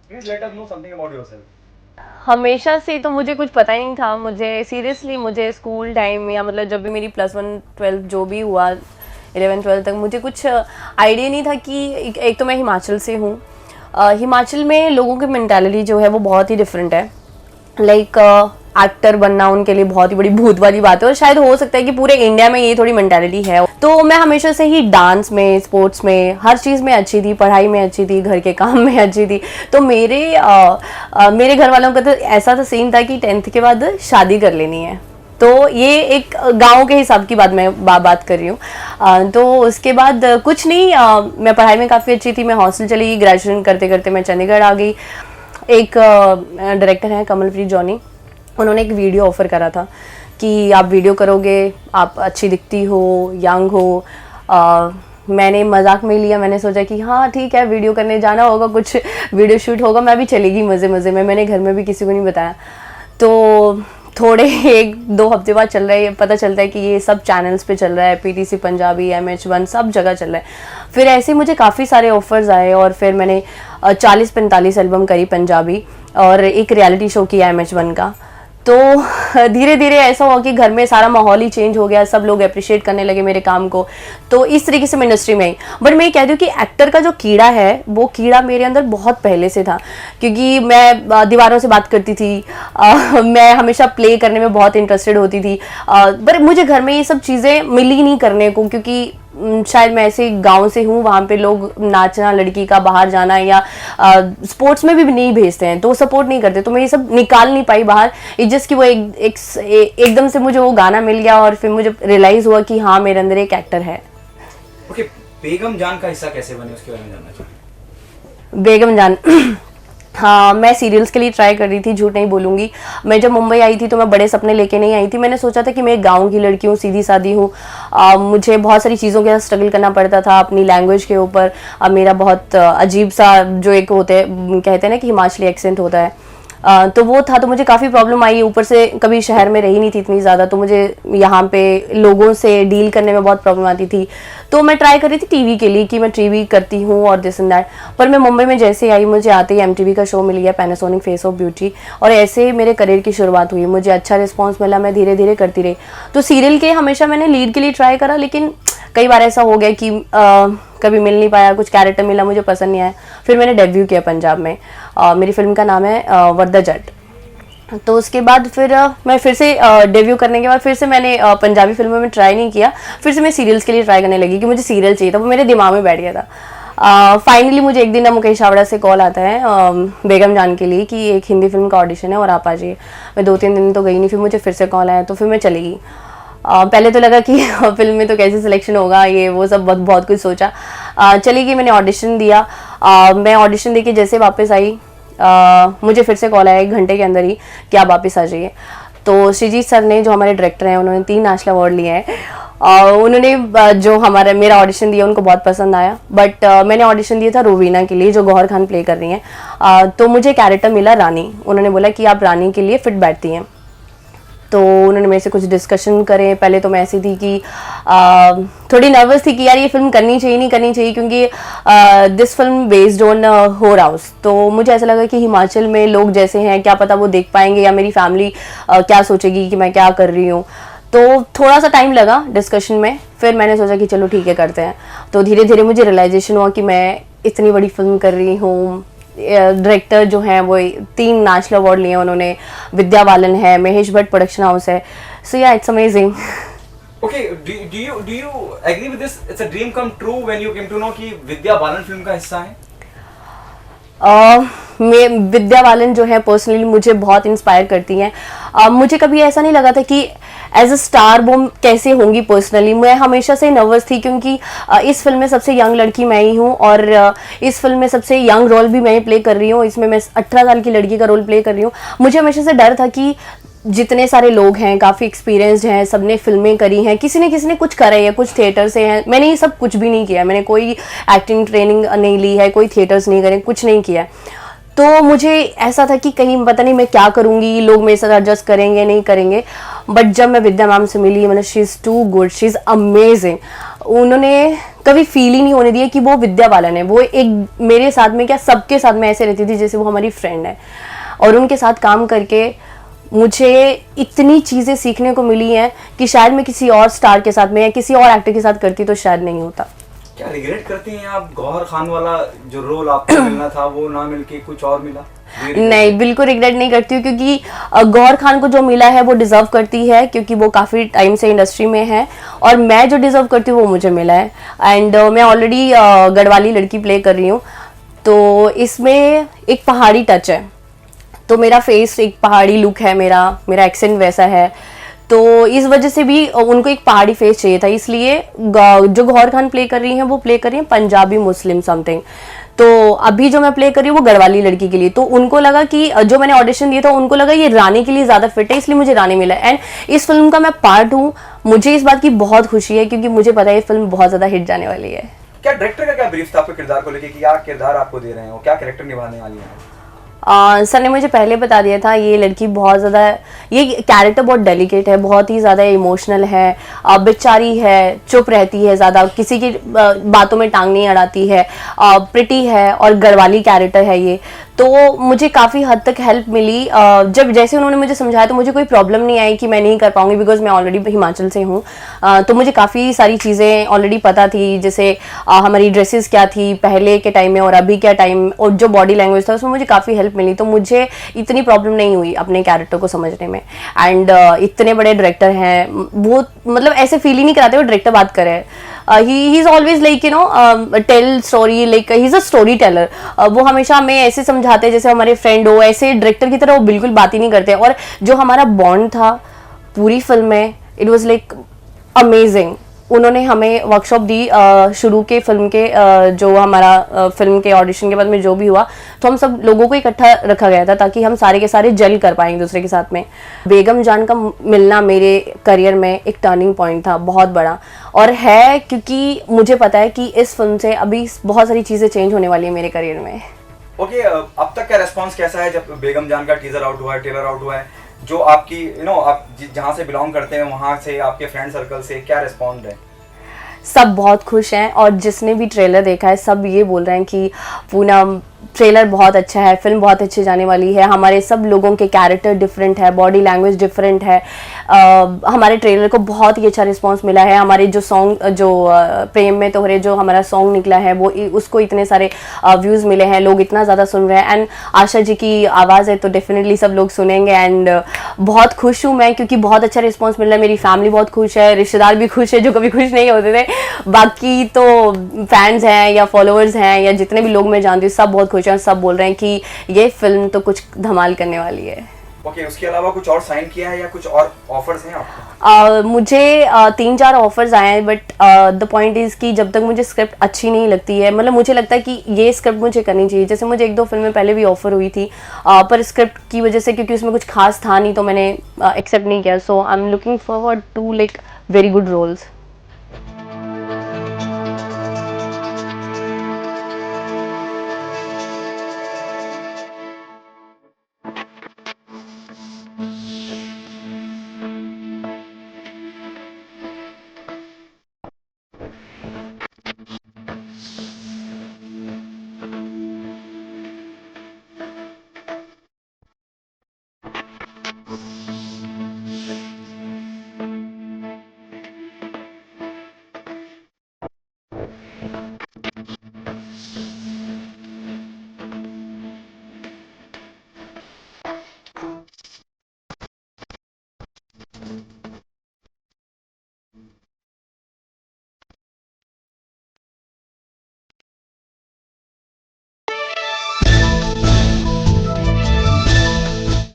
Please let us know something about yourself. हमेशा से तो मुझे कुछ पता ही नहीं था। मुझे सीरियसली मुझे स्कूल टाइम या मतलब जब भी मेरी +1 12 जो भी हुआ 11 12 तक मुझे कुछ आइडिया नहीं था कि एक तो मैं हिमाचल से हूँ। हिमाचल में लोगों की मेंटालिटी जो है वो बहुत ही डिफरेंट है। लाइक एक्टर बनना उनके लिए बहुत ही बड़ी भूत वाली बात है और शायद हो सकता है कि पूरे इंडिया में ये थोड़ी मेंटालिटी है। तो मैं हमेशा से ही डांस में, स्पोर्ट्स में, हर चीज़ में अच्छी थी, पढ़ाई में अच्छी थी, घर के काम में अच्छी थी। तो मेरे घर वालों का तो ऐसा तो सीन था कि 10th के बाद शादी कर लेनी है। तो ये एक गांव के हिसाब की बात मैं बात कर रही हूँ। तो उसके बाद कुछ नहीं, मैं पढ़ाई में काफ़ी अच्छी थी। मैं हॉस्टल चली गई, ग्रेजुएशन करते करते मैं चंडीगढ़ आ गई। एक डायरेक्टर हैं कमलप्रीत जॉनी, उन्होंने एक वीडियो ऑफ़र करा था कि आप वीडियो करोगे, आप अच्छी दिखती हो, यंग हो। मैंने मजाक में लिया, मैंने सोचा कि हाँ ठीक है, वीडियो करने जाना होगा, कुछ वीडियो शूट होगा, मैं भी चलेगी मज़े मज़े में। मैंने घर में भी किसी को नहीं बताया। तो थोड़े 1-2 हफ्ते बाद चल रहा है, पता चलता है कि ये सब चैनल्स पे चल रहा है, PTC पंजाबी, MH1 सब जगह चल रहा है। फिर ऐसे मुझे काफ़ी सारे ऑफर्स आए और फिर मैंने 40-45 एल्बम करी पंजाबी और एक रियलिटी शो किया MH1 का। तो धीरे धीरे ऐसा हुआ कि घर में सारा माहौल ही चेंज हो गया, सब लोग अप्रिशिएट करने लगे मेरे काम को। तो इस तरीके से मैं इंडस्ट्री में आई। बट मैं ये कह दूँ कि एक्टर का जो कीड़ा है वो कीड़ा मेरे अंदर बहुत पहले से था, क्योंकि मैं दीवारों से बात करती थी। मैं हमेशा प्ले करने में बहुत इंटरेस्टेड होती थी। पर मुझे घर में ये सब चीज़ें मिली नहीं करने को, क्योंकि शायद मैं ऐसे गांव से हूँ, वहाँ पे लोग नाचना, लड़की का बाहर जाना या स्पोर्ट्स में भी नहीं भेजते हैं, तो सपोर्ट नहीं करते। तो मैं ये सब निकाल नहीं पाई बाहर। इट जस्ट कि वो एकदम से मुझे वो गाना मिल गया और फिर मुझे रियलाइज़ हुआ कि हाँ मेरे अंदर एक एक्टर है। ओके, बेगम जान का हिस्सा कैसे बने उसके बारे में जानना चाहूँ। बेगम जान हाँ, मैं सीरियल्स के लिए ट्राई कर रही थी, झूठ नहीं बोलूँगी। मैं जब मुंबई आई थी तो मैं बड़े सपने लेके नहीं आई थी। मैंने सोचा था कि मैं एक गाँव की लड़की हूँ, सीधी सादी हूँ। मुझे बहुत सारी चीज़ों के साथ स्ट्रगल करना पड़ता था, अपनी लैंग्वेज के ऊपर। मेरा बहुत अजीब सा जो एक होते कहते हैं ना कि हिमाचली एक्सेंट होता है, तो वो था। तो मुझे काफ़ी प्रॉब्लम आई। ऊपर से कभी शहर में रही नहीं थी इतनी ज़्यादा, तो मुझे यहाँ पे लोगों से डील करने में बहुत प्रॉब्लम आती थी। तो मैं ट्राई कर रही थी टीवी के लिए कि मैं टीवी करती हूँ और दिस एंड दैट। पर मैं मुंबई में जैसे आई, मुझे आते ही MTV का शो मिल गया, पैनासोनिक फेस ऑफ ब्यूटी, और ऐसे मेरे करियर की शुरुआत हुई। मुझे अच्छा रिस्पॉन्स मिला, मैं धीरे धीरे करती रही। तो सीरियल के हमेशा मैंने लीड के लिए ट्राई करा, लेकिन कई बार ऐसा हो गया कि कभी मिल नहीं पाया, कुछ कैरेक्टर मिला मुझे पसंद नहीं आया। फिर मैंने डेब्यू किया पंजाब में। मेरी फिल्म का नाम है वर्दा जट। तो उसके बाद फिर मैं फिर से डेब्यू करने के बाद फिर से मैंने पंजाबी फिल्मों में ट्राई नहीं किया। फिर से मैं सीरियल्स के लिए ट्राई करने लगी कि मुझे सीरियल चाहिए था, वो मेरे दिमाग में बैठ गया था। फाइनली मुझे एक दिन मुकेश छाबड़ा से कॉल आता है बेगम जान के लिए कि एक हिंदी फिल्म का ऑडिशन है और आप आ जाइए। मैं 2-3 दिन तो गई नहीं, फिर मुझे फिर से कॉल आया, तो फिर मैं चली गई। पहले तो लगा कि फिल्म में तो कैसे सिलेक्शन होगा, ये वो सब बहुत कुछ सोचा। चली गई, मैंने ऑडिशन दिया। मैं ऑडिशन दे के जैसे वापस आई, मुझे फिर से कॉल आया 1 घंटे के अंदर ही कि आप वापस आ जाइए। तो श्रीजीत सर ने, जो हमारे डायरेक्टर हैं, उन्होंने 3 नेशनल अवार्ड लिए हैं। उन्होंने जो मेरा ऑडिशन दिया उनको बहुत पसंद आया। बट मैंने ऑडिशन दिया था रोवीना के लिए, जो गौहर खान प्ले कर रही हैं। तो मुझे कैरेक्टर मिला रानी। उन्होंने बोला कि आप रानी के लिए फिट बैठती हैं। तो उन्होंने मेरे से कुछ डिस्कशन करे। पहले तो मैं ऐसी थी कि थोड़ी नर्वस थी कि यार ये फिल्म करनी चाहिए नहीं करनी चाहिए, क्योंकि दिस फिल्म बेस्ड ऑन होर हाउस। तो मुझे ऐसा लगा कि हिमाचल में लोग जैसे हैं, क्या पता वो देख पाएंगे या मेरी फैमिली क्या सोचेगी कि मैं क्या कर रही हूँ। तो थोड़ा सा टाइम लगा डिस्कशन में। फिर मैंने सोचा कि चलो ठीक है, करते हैं। तो धीरे धीरे मुझे रियलाइजेशन हुआ कि मैं इतनी बड़ी फिल्म कर रही हूँ। डायरेक्टर जो हैं वो 3 नेशनल अवार्ड लिए उन्होंने। विद्या बालन है, महेश भट्ट प्रोडक्शन हाउस है। सो या it's amazing. Okay, do you agree with this? It's a dream come true when you came to know कि विद्या बालन फिल्म का हिस्सा है? विद्या बालन जो है पर्सनली मुझे बहुत इंस्पायर करती हैं। मुझे कभी ऐसा नहीं लगा था कि एज अ स्टार वो कैसे होंगी। पर्सनली मैं हमेशा से नर्वस थी, क्योंकि इस फिल्म में सबसे यंग लड़की मैं ही हूँ और इस फिल्म में सबसे यंग रोल भी मैं ही प्ले कर रही हूँ। इसमें मैं 18 साल की लड़की का रोल प्ले कर रही हूँ। मुझे हमेशा से डर था कि जितने सारे लोग हैं, काफ़ी एक्सपीरियंस्ड हैं, सबने फिल्में करी हैं, किसी ने कुछ करा है, कुछ थिएटर से हैं। मैंने ये सब कुछ भी नहीं किया। मैंने कोई एक्टिंग ट्रेनिंग नहीं ली है, कोई थिएटर्स नहीं करे, कुछ नहीं किया। तो मुझे ऐसा था कि कहीं पता नहीं मैं क्या करूँगी, लोग मेरे साथ एडजस्ट करेंगे नहीं करेंगे। बट जब मैं विद्या मैम से मिली, मतलब she is too good, she is amazing. उन्होंने कभी फील ही नहीं होने दिया कि वो विद्या बालन है। वो एक मेरे साथ में क्या सबके साथ में ऐसे रहती थी जैसे वो हमारी फ्रेंड है, और उनके साथ काम करके मुझे इतनी चीज़ें सीखने को मिली हैं कि शायद मैं किसी और स्टार के साथ में या किसी और एक्टर के साथ करती तो शायद नहीं होता। क्या रिग्रेट करती हैं आप, गौहर खान वाला जो रोल आपको मिलना था वो ना मिलके कुछ और मिला? नहीं, बिल्कुल रिग्रेट नहीं करती हूँ, क्योंकि गौहर खान को जो मिला है वो डिजर्व करती है, क्योंकि वो काफ़ी टाइम से इंडस्ट्री में है, और मैं जो डिजर्व करती हूँ वो मुझे मिला है। एंड मैं ऑलरेडी गढ़वाली लड़की प्ले कर रही हूँ, तो इसमें एक पहाड़ी टच है, तो मेरा फेस एक पहाड़ी लुक है, मेरा एक्सेंट वैसा है, तो इस वजह से भी उनको एक पहाड़ी फेस चाहिए था, इसलिए जो गौहर खान प्ले कर रही हैं वो प्ले कर रही हैं पंजाबी मुस्लिम समथिंग। तो अभी जो मैं प्ले कर रही हूँ वो गढ़वाली लड़की के लिए, तो उनको लगा कि जो मैंने ऑडिशन दिया था उनको लगा ये रानी के लिए ज़्यादा फिट है, इसलिए मुझे रानी मिला। एंड इस फिल्म का मैं पार्ट हूँ, मुझे इस बात की बहुत खुशी है, क्योंकि मुझे पता है ये फिल्म बहुत ज़्यादा हिट जाने वाली है। क्या डायरेक्टर का क्या ब्रीफ था आपके किरदार को लेके कि क्या किरदार आपको दे रहे हैं और क्या कैरेक्टर निभाने वाली है? सर ने मुझे पहले बता दिया था ये लड़की बहुत ज़्यादा, ये कैरेक्टर बहुत डेलिकेट है, बहुत ही ज़्यादा इमोशनल है, बेचारी है, चुप रहती है, ज़्यादा किसी की बातों में टांग नहीं अड़ाती है, प्रिटी है और गढ़वाली कैरेक्टर है ये। तो मुझे काफ़ी हद तक हेल्प मिली, जब जैसे उन्होंने मुझे समझाया तो मुझे कोई प्रॉब्लम नहीं आई कि मैं नहीं कर पाऊंगी, बिकॉज मैं ऑलरेडी हिमाचल से हूँ। तो मुझे काफ़ी सारी चीज़ें ऑलरेडी पता थी, जैसे हमारी ड्रेसेस क्या थी पहले के टाइम में और अभी क्या टाइम, और जो बॉडी लैंग्वेज था उसमें मुझे काफ़ी हेल्प मिली, तो मुझे इतनी प्रॉब्लम नहीं हुई अपने कैरेक्टर को समझने में। एंड इतने बड़े डायरेक्टर हैं, वो मतलब ऐसे फील ही नहीं कराते वो डायरेक्टर बात करे। He is always like you know tell story, like he is a storyteller. वो हमेशा हमें ऐसे समझाते जैसे हमारे फ्रेंड हो, ऐसे डायरेक्टर की तरह वो बिल्कुल बात ही नहीं करते। और जो हमारा बॉन्ड था पूरी फिल्म में, इट वाज लाइक अमेजिंग। उन्होंने हमें वर्कशॉप दी शुरू के फिल्म के, जो हमारा फिल्म के ऑडिशन के बाद में जो भी हुआ, तो हम सब लोगों को इकट्ठा रखा गया था ताकि हम सारे के सारे जल कर पाएं एक दूसरे के साथ में। बेगम जान का मिलना मेरे करियर में एक टर्निंग पॉइंट था बहुत बड़ा, और है क्योंकि मुझे पता है कि इस फिल्म से अभी बहुत सारी चीज़ें चेंज होने वाली है मेरे करियर में। ओके, अब तक का रेस्पॉन्स कैसा है जब बेगम जान का टीजर आउट हुआ है, ट्रेलर आउट हुआ है? जो आपकी आप जहाँ से बिलोंग करते हैं वहाँ से, आपके फ्रेंड सर्कल से क्या रिस्पॉन्स है? सब बहुत खुश हैं, और जिसने भी ट्रेलर देखा है सब ये बोल रहे हैं कि पूनम ट्रेलर बहुत अच्छा है, फिल्म बहुत अच्छी जाने वाली है, हमारे सब लोगों के कैरेक्टर डिफरेंट है, बॉडी लैंग्वेज डिफरेंट है। हमारे ट्रेलर को बहुत ही अच्छा रिस्पांस मिला है। हमारे जो सॉन्ग, जो प्रेम में तोहरे जो हमारा सॉन्ग निकला है वो उसको इतने सारे व्यूज़ मिले हैं, लोग इतना ज़्यादा सुन रहे हैं। एंड आशा जी की आवाज़ है तो डेफिनेटली सब लोग सुनेंगे। एंड बहुत खुश हूँ मैं, क्योंकि बहुत अच्छा रिस्पॉन्स मिल रहा है, मेरी फैमिली बहुत खुश है, रिश्तेदार भी खुश है जो कभी खुश नहीं होते थे, बाकी तो फैंस हैं या फॉलोअर्स हैं या जितने भी लोग मैं जानती हूँ सब बहुत खुश हैं, सब बोल रहे हैं कि ये फिल्म तो कुछ धमाल करने वाली है। ओके, उसके अलावा कुछ और साइन किया है या कुछ और ऑफर्स हैं आपको? मुझे 3-4 ऑफर्स आए हैं, बट द पॉइंट इज़ कि जब तक मुझे स्क्रिप्ट अच्छी नहीं लगती है, मतलब मुझे लगता है कि ये स्क्रिप्ट मुझे करनी चाहिए। जैसे मुझे 1-2 फिल्में पहले भी ऑफर हुई थी, पर स्क्रिप्ट की वजह से, क्योंकि उसमें कुछ खास था नहीं, तो मैंने एक्सेप्ट नहीं किया। So I am looking forward to like very good roles.